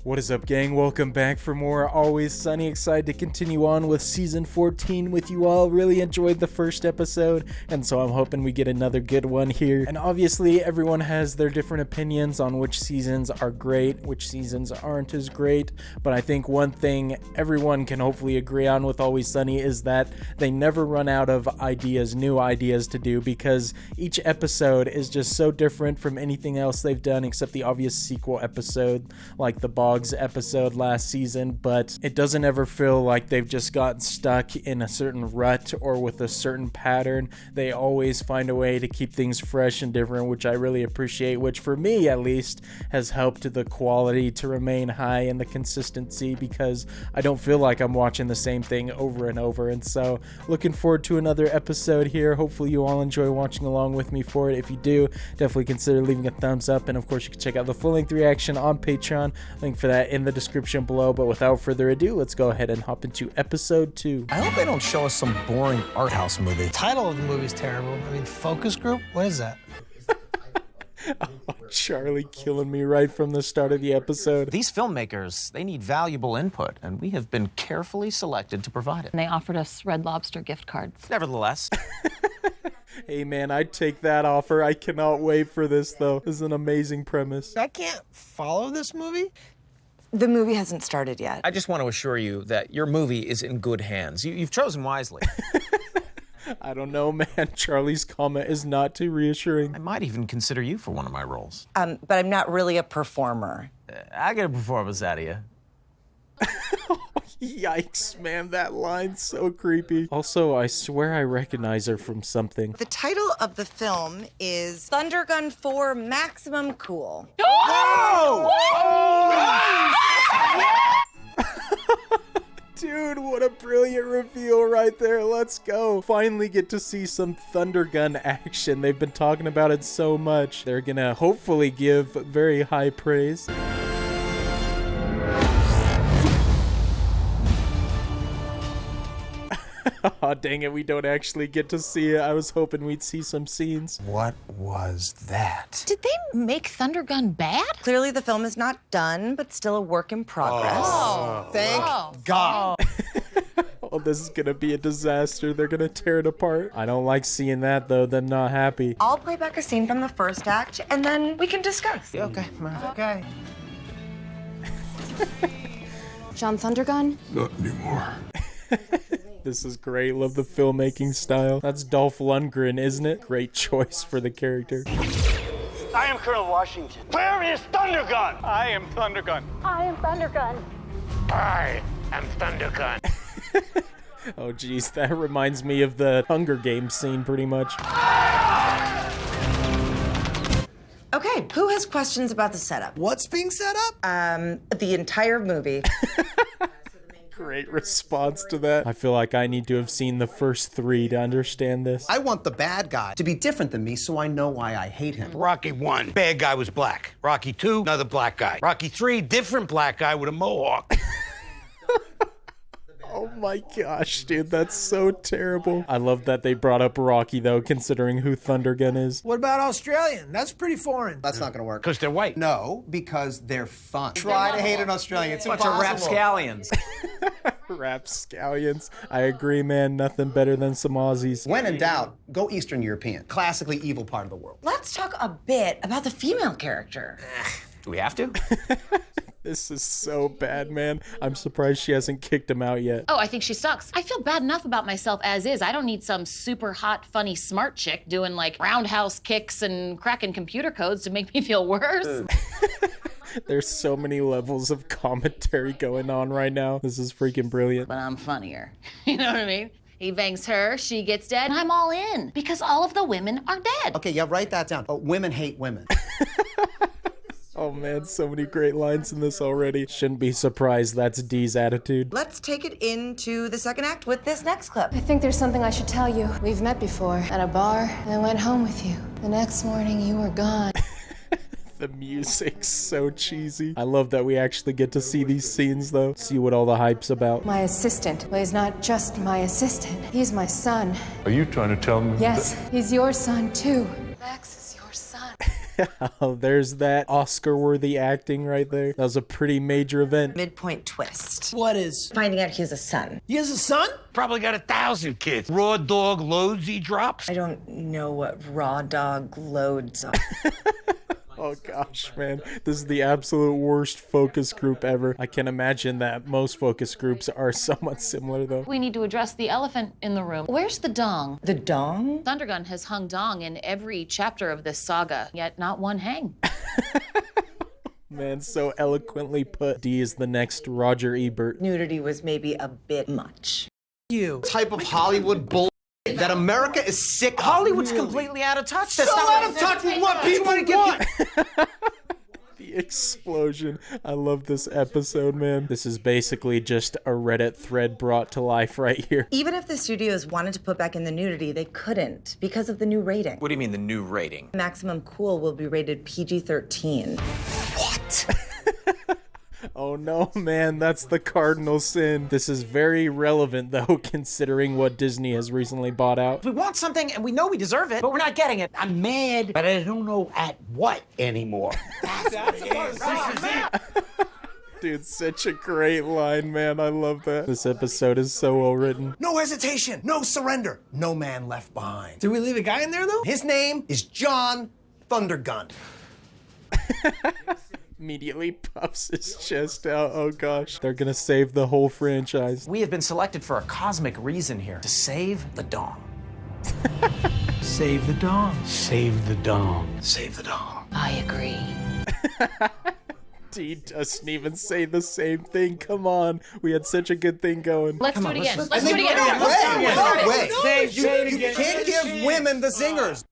What is up, gang? Welcome back for more Always Sunny. Excited to continue on with season 14 with you all. Really enjoyed the first episode, and so I'm hoping we get another good one here. And obviously, everyone has their different opinions on which seasons are great, which seasons aren't as great. But I think one thing everyone can hopefully agree on with Always Sunny is that they never run out of ideas, new ideas to do, because each episode is just so different from anything else they've done except the obvious sequel episode, like the Boggs episode last season. But it doesn't ever feel like they've just gotten stuck in a certain rut or with a certain pattern. They always find a way to keep things fresh and different, which I really appreciate, which for me at least has helped the quality to remain high and the consistency, because I don't feel like I'm watching the same thing over and over. And so looking forward to another episode here. Hopefully you all enjoy watching along with me for it. If you do, definitely consider leaving a thumbs up, and of course you can check out the full-length reaction on Patreon. Link for that in the description below. But without further ado, let's go ahead and hop into episode 2. I hope they don't show us some boring art house movie. The title of the movie's terrible. I mean, focus group? What is that? Oh, Charlie killing me right from the start of the episode. These filmmakers, they need valuable input, and we have been carefully selected to provide it. And they offered us Red Lobster gift cards. Nevertheless, Hey man, I'd take that offer. I cannot wait for this though. This is an amazing premise. I can't follow this movie. The movie hasn't started yet. I just want to assure you that your movie is in good hands. You've chosen wisely. I don't know, man. Charlie's comment is not too reassuring. I might even consider you for one of my roles. But I'm not really a performer. I get a performance out of you. Yikes, man, that line's so creepy. Also, I swear I recognize her from something. The title of the film is Thundergun 4 Maximum Cool. Dude, what a brilliant reveal right there. Let's go. Finally get to see some Thundergun action. They've been talking about it so much. They're gonna hopefully give very high praise. Oh, dang it, we don't actually get to see it. I was hoping we'd see some scenes. What was that? Did they make Thundergun bad? Clearly the film is not done, but still a work in progress. Thank God. Oh, this is gonna be a disaster. They're gonna tear it apart. I don't like seeing that, though. Them not happy. I'll play back a scene from the first act, and then we can discuss. Okay. Okay. John Thundergun? Not anymore. This is great. Love the filmmaking style. That's Dolph Lundgren, isn't it? Great choice for the character. I am Colonel Washington. Where is Thundergun? I am Thundergun. I am Thundergun. I am Thundergun. Oh, geez. That reminds me of the Hunger Games scene, pretty much. Okay, who has questions about the setup? What's being set up? The entire movie. Great response to that. I feel like I need to have seen the first 3 to understand this. I want the bad guy to be different than me so I know why I hate him. Rocky 1, bad guy was black. Rocky 2, another black guy. Rocky 3, different black guy with a mohawk. Oh my gosh, dude, that's so terrible. I love that they brought up Rocky, though, considering who Thundergun is. What about Australian? That's pretty foreign. That's not gonna work. Because they're white. No, because they're fun. Try to hate an Australian. It's Bunch impossible. of rapscallions. Rapscallions. I agree, man. Nothing better than some Aussies. When in doubt, go Eastern European. Classically evil part of the world. Let's talk a bit about the female character. Do we have to? This is so bad, man. I'm surprised she hasn't kicked him out yet. Oh, I think she sucks. I feel bad enough about myself as is. I don't need some super hot, funny, smart chick doing like roundhouse kicks and cracking computer codes to make me feel worse. There's so many levels of commentary going on right now. This is freaking brilliant. But I'm funnier. You know what I mean? He bangs her, she gets dead, and I'm all in because all of the women are dead. Okay, yeah, write that down. Women hate women. Oh man, so many great lines in this already. Shouldn't be surprised that's Dee's attitude. Let's take it into the second act with this next clip. I think there's something I should tell you. We've met before at a bar, and I went home with you. The next morning, you were gone. The music's so cheesy. I love that we actually get to see these scenes, though. See what all the hype's about. My assistant. Well, he's not just my assistant. He's my son. Are you trying to tell me? Yes, he's your son, too. Max is your son. Oh, there's that Oscar-worthy acting right there. That was a pretty major event. Midpoint twist. What is? Finding out he has a son. He has a son? Probably got 1,000 kids. Raw dog loads he drops. I don't know what raw dog loads are. Oh gosh, man. This is the absolute worst focus group ever. I can imagine that most focus groups are somewhat similar, though. We need to address the elephant in the room. Where's the dong? The dong? Thundergun has hung dong in every chapter of this saga, yet not one hang. Man, so eloquently put. D is the next Roger Ebert. Nudity was maybe a bit much. You. Type of Hollywood bull that America is sick of. Hollywood's completely out of touch. That's So not out of touch with what people want. The explosion. I love this episode, man. This is basically just a Reddit thread brought to life right here. Even if the studios wanted to put back in the nudity, they couldn't because of the new rating. What do you mean the new rating? Maximum Cool will be rated PG-13. Oh no, man, that's the cardinal sin. This is very relevant, though, considering what Disney has recently bought out. We want something and we know we deserve it, but we're not getting it. I'm mad, but I don't know at what anymore. Dude, such a great line, man. I love that. This episode is so well written. No hesitation, no surrender, no man left behind. Did we leave a guy in there, though? His name is John Thundergun. Immediately puffs his chest out. Oh gosh. They're gonna save the whole franchise. We have been selected for a cosmic reason here, to save the dong. Save the dong. Save the dong. Save the dong. I agree. D doesn't even say the same thing. Come on. We had such a good thing going. Let's do it again. Let's do it again. Wait. You can't give women the zingers.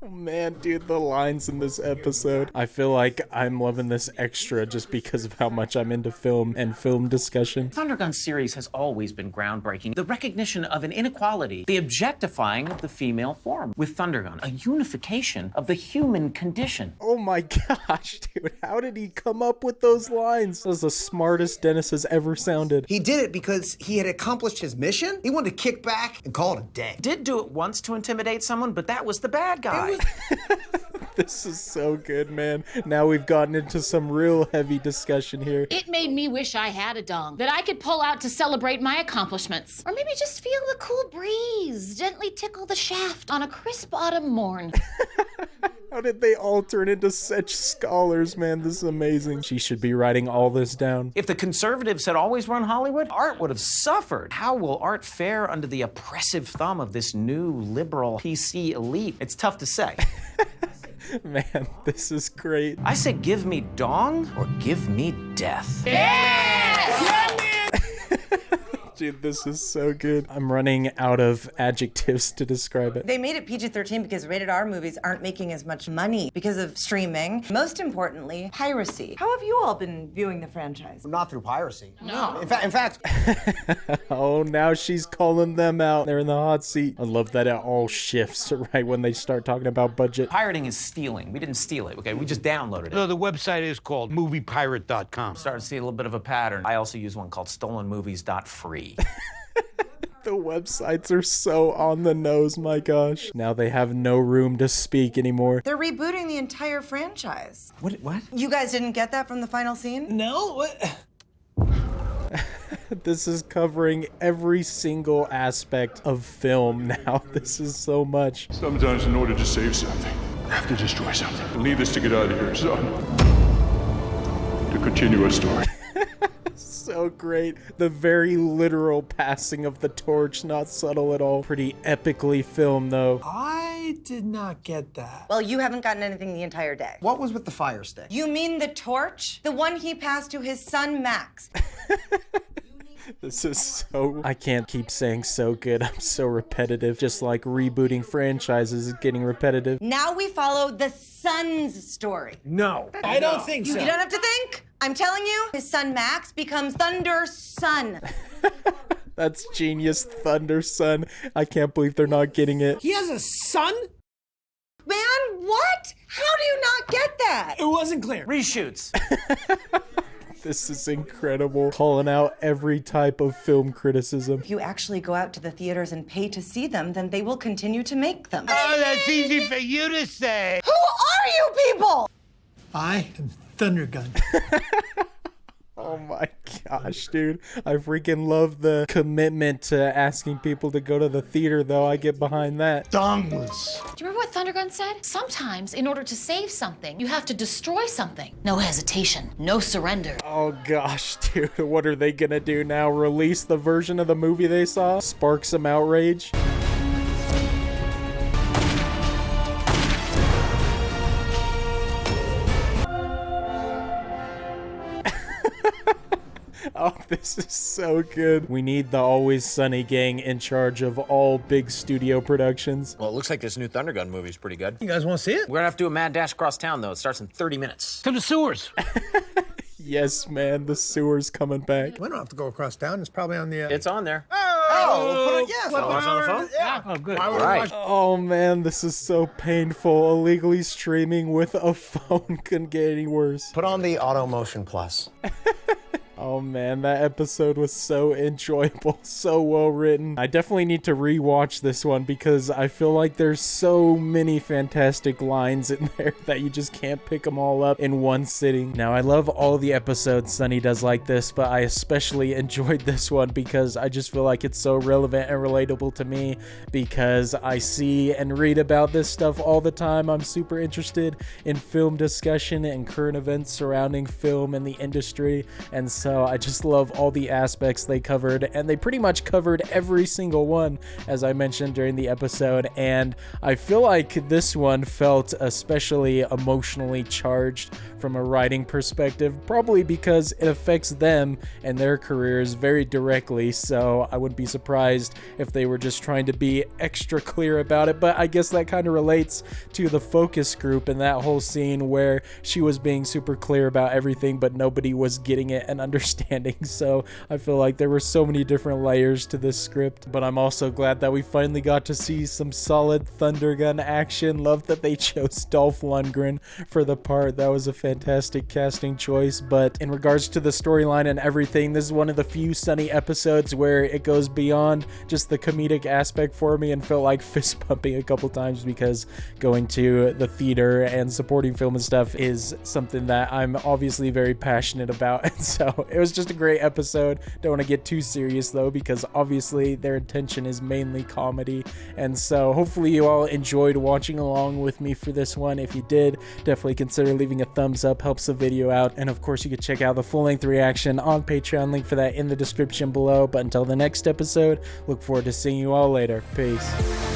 Oh man, dude, the lines in this episode. I feel like I'm loving this extra just because of how much I'm into film and film discussion. Thundergun series has always been groundbreaking. The recognition of an inequality, the objectifying of the female form. With Thundergun, a unification of the human condition. Oh my gosh, dude, how did he come up with those lines? That was the smartest Dennis has ever sounded. He did it because he had accomplished his mission. He wanted to kick back and call it a day. Did do it once to intimidate someone, but that was the bad guy. This is so good, man. Now we've gotten into some real heavy discussion here. It made me wish I had a dong that I could pull out to celebrate my accomplishments. Or maybe just feel the cool breeze, gently tickle the shaft on a crisp autumn morn. How did they all turn into such scholars, man? This is amazing. She should be writing all this down. If the conservatives had always run Hollywood, art would have suffered. How will art fare under the oppressive thumb of this new liberal PC elite? It's tough to say. Man, this is great. I say give me dong or give me death. Dude, this is so good. I'm running out of adjectives to describe it. They made it PG-13 because rated R movies aren't making as much money because of streaming. Most importantly, piracy. How have you all been viewing the franchise? Not through piracy. No. In fact. Oh, now she's calling them out. They're in the hot seat. I love that it all shifts right when they start talking about budget. Pirating is stealing. We didn't steal it, okay? We just downloaded it. No, the website is called moviepirate.com. Starting to see a little bit of a pattern. I also use one called stolenmovies.free. The websites are so on the nose, my gosh. Now they have no room to speak anymore. They're rebooting the entire franchise. What? You guys didn't get that from the final scene? No? What? This is covering every single aspect of film now. This is so much. Sometimes in order to save something, you have to destroy something. Needless to get out of here, son. To continue our story. So great. The very literal passing of the torch, not subtle at all. Pretty epically filmed, though. I did not get that. Well, you haven't gotten anything the entire day. What was with the fire stick? You mean the torch? The one he passed to his son, Max. This is so... I can't keep saying so good. I'm so repetitive. Just like rebooting franchises is getting repetitive. Now we follow the son's story. No. I don't think so. You don't have to think. I'm telling you, his son Max becomes Thunder's son. That's genius, Thunder Son. I can't believe they're not getting it. He has a son? Man, what? How do you not get that? It wasn't clear. Reshoots. This is incredible. Calling out every type of film criticism. If you actually go out to the theaters and pay to see them, then they will continue to make them. Oh, that's easy for you to say. Who are you people? I am Thundergun. Oh my gosh, dude. I freaking love the commitment to asking people to go to the theater, though. I get behind that. Dongless. Do you remember what Thundergun said? Sometimes, in order to save something, you have to destroy something. No hesitation, no surrender. Oh gosh, dude. What are they gonna do now? Release the version of the movie they saw? Spark some outrage? Oh, this is so good. We need the Always Sunny gang in charge of all big studio productions. Well, it looks like this new Thundergun movie's pretty good. You guys want to see it? We're gonna have to do a mad dash across town, though. It starts in 30 minutes. To the sewers. Yes, man, the sewer's coming back. We don't have to go across town. It's probably on the... It's on there. Watch on the phone? Yeah. Oh, good. All right. Oh man, this is so painful. Illegally streaming with a phone couldn't get any worse. Put on the Auto Motion Plus. Oh man, that episode was so enjoyable, so well written. I definitely need to rewatch this one because I feel like there's so many fantastic lines in there that you just can't pick them all up in one sitting. Now, I love all the episodes Sunny does like this, but I especially enjoyed this one because I just feel like it's so relevant and relatable to me because I see and read about this stuff all the time. I'm super interested in film discussion and current events surrounding film and the industry, and so I just love all the aspects they covered, and they pretty much covered every single one, as I mentioned during the episode, and I feel like this one felt especially emotionally charged from a writing perspective, probably because it affects them and their careers very directly, so I wouldn't be surprised if they were just trying to be extra clear about it, but I guess that kind of relates to the focus group and that whole scene where she was being super clear about everything, but nobody was getting it and understanding, so I feel like there were so many different layers to this script, but I'm also glad that we finally got to see some solid Thundergun action. Love that they chose Dolph Lundgren for the part. That was a fantastic casting choice, but in regards to the storyline and everything, this is one of the few Sunny episodes where it goes beyond just the comedic aspect for me and felt like fist pumping a couple times because going to the theater and supporting film and stuff is something that I'm obviously very passionate about, and so it was just a great episode. Don't want to get too serious though because obviously their intention is mainly comedy, and so hopefully you all enjoyed watching along with me for this one. If you did, definitely consider leaving a thumbs up, helps the video out, and of course you can check out the full-length reaction on Patreon, link for that in the description below. But until the next episode, look forward to seeing you all later. Peace.